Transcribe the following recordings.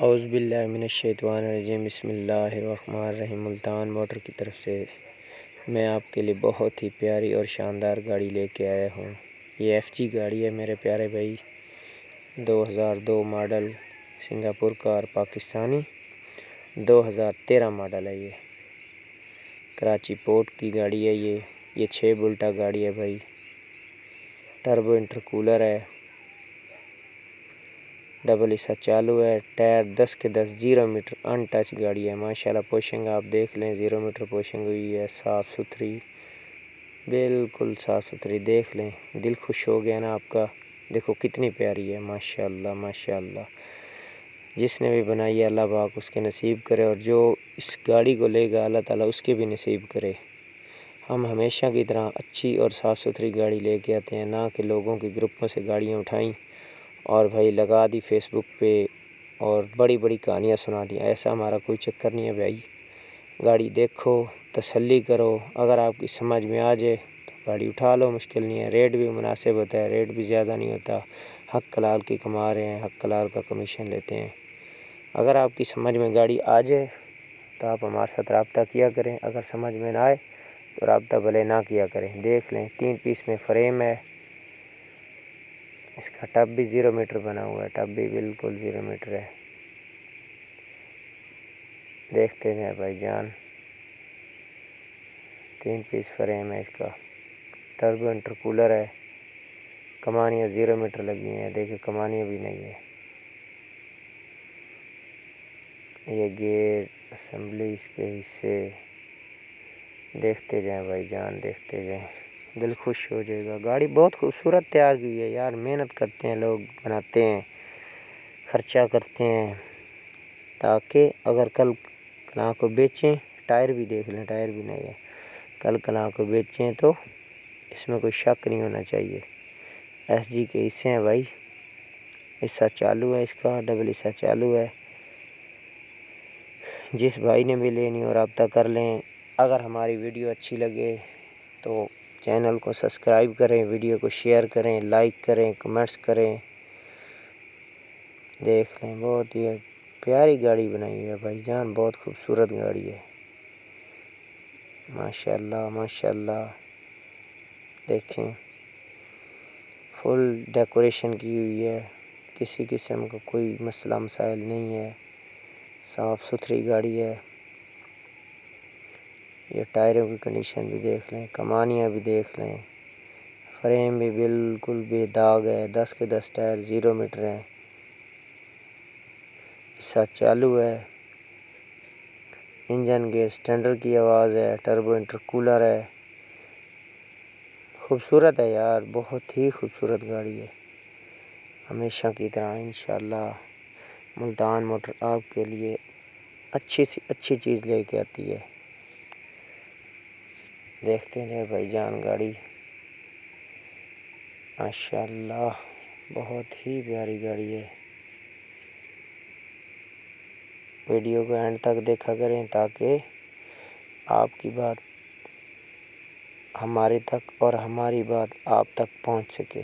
اعوذ باللہ من الشیطان الرجیم، بسم اللہ الرحمن الرحیم۔ ملتان موٹر کی طرف سے میں آپ کے لیے بہت ہی پیاری اور شاندار گاڑی لے کے آیا ہوں۔ یہ ایف جی گاڑی ہے میرے پیارے بھائی، 2002 ماڈل، سنگاپور کار پاکستانی، 2013 ماڈل ہے۔ یہ کراچی پورٹ کی گاڑی ہے۔ یہ 6 بلٹا گاڑی ہے بھائی، ٹربو انٹرکولر ہے، ڈبل حصہ چالو ہے، ٹائر 10 کے 10، 0 میٹر ان ٹچ گاڑی ہے ماشاءاللہ۔ پوشنگ آپ دیکھ لیں، 0 میٹر پوشنگ ہوئی ہے، صاف ستھری، بالکل صاف ستھری، دیکھ لیں، دل خوش ہو گیا نا آپ کا۔ دیکھو کتنی پیاری ہے ماشاءاللہ ماشاءاللہ۔ جس نے بھی بنائی ہے اللہ پاک اس کے نصیب کرے، اور جو اس گاڑی کو لے گا اللہ تعالیٰ اس کے بھی نصیب کرے۔ ہم ہمیشہ کی طرح اچھی اور صاف ستھری گاڑی لے کے آتے ہیں، نہ کہ لوگوں کے گروپوں سے گاڑیاں اٹھائیں اور بھائی لگا دی فیس بک پہ اور بڑی بڑی کہانیاں سنا دی۔ ایسا ہمارا کوئی چکر نہیں ہے بھائی۔ گاڑی دیکھو، تسلی کرو، اگر آپ کی سمجھ میں آ جائے تو گاڑی اٹھا لو، مشکل نہیں ہے۔ ریٹ بھی مناسب ہوتا ہے، ریٹ بھی زیادہ نہیں ہوتا۔ حق کلال کی کما رہے ہیں، حق کلال کا کمیشن لیتے ہیں۔ اگر آپ کی سمجھ میں گاڑی آ جائے تو آپ ہمارے ساتھ رابطہ کیا کریں، اگر سمجھ میں نہ آئے تو رابطہ بھلے نہ کیا کریں۔ دیکھ لیں 3 پیس میں فریم ہے، اس کا ٹب بھی 0 میٹر بنا ہوا ہے، ٹب بھی بالکل 0 میٹر ہے۔ دیکھتے جائیں بھائی جان، 3 پیس فریم ہے اس کا، ٹربو انٹرکولر ہے، کمانیاں 0 میٹر لگی ہوئی ہیں، دیکھیں کمانیاں بھی نہیں ہے۔ یہ گیئر اسمبلی، اس کے حصے دیکھتے جائیں بھائی جان، دیکھتے جائیں، دل خوش ہو جائے گا۔ گاڑی بہت خوبصورت تیار کی ہے یار، محنت کرتے ہیں لوگ، بناتے ہیں، خرچہ کرتے ہیں، تاکہ اگر کل کلاں کو بیچیں، ٹائر بھی دیکھ لیں، ٹائر بھی نہیں ہے، کل کلاں کو بیچیں تو اس میں کوئی شک نہیں ہونا چاہیے۔ ایس جی کے حصے ہیں بھائی، حصہ چالو ہے اس کا، ڈبل حصہ چالو ہے۔ جس بھائی نے بھی لینی ہو رابطہ کر لیں۔ اگر ہماری ویڈیو اچھی لگے تو چینل کو سبسکرائب کریں، ویڈیو کو شیئر کریں، لائک کریں، کمنٹس کریں۔ دیکھ لیں بہت ہی پیاری گاڑی بنائی ہے بھائی جان، بہت خوبصورت گاڑی ہے ماشاءاللہ ماشاءاللہ۔ دیکھیں فل ڈیکوریشن کی ہوئی ہے، کسی قسم کا کوئی مسئلہ مسائل نہیں ہے، صاف ستھری گاڑی ہے۔ یہ ٹائروں کی کنڈیشن بھی دیکھ لیں، کمانیاں بھی دیکھ لیں، فریم بھی بالکل بے داغ ہے، 10 کے 10 ٹائر 0 میٹر ہیں، حصہ چالو ہے، انجن گیئر سٹینڈر کی آواز ہے، ٹربو انٹرکولر ہے، خوبصورت ہے یار، بہت ہی خوبصورت گاڑی ہے۔ ہمیشہ کی طرح انشاءاللہ ملتان موٹر آپ کے لیے اچھی سی اچھی چیز لے کے آتی ہے۔ دیکھتے ہیں بھائی جان گاڑی ماشاءاللہ بہت ہی پیاری گاڑی ہے۔ ویڈیو کو اینڈ تک دیکھا کریں تاکہ آپ کی بات ہمارے تک اور ہماری بات آپ تک پہنچ سکے۔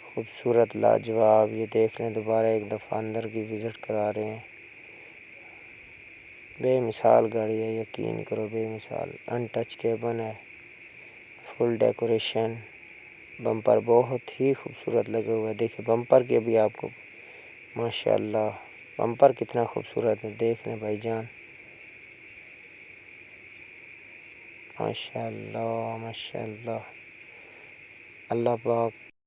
خوبصورت لاجواب، یہ دیکھ لیں، دوبارہ ایک دفعہ اندر کی وزٹ کرا رہے ہیں۔ بے مثال گاڑی ہے، یقین کرو بے مثال، ان ٹچ کیبن ہے، فل ڈیکوریشن، بمپر بہت ہی خوبصورت لگا ہوا ہے۔ دیکھیں بمپر کے بھی آپ کو ماشاءاللہ، بمپر کتنا خوبصورت ہے، دیکھ لیں بھائی جان ماشاءاللہ ماشاءاللہ۔ اللہ پاک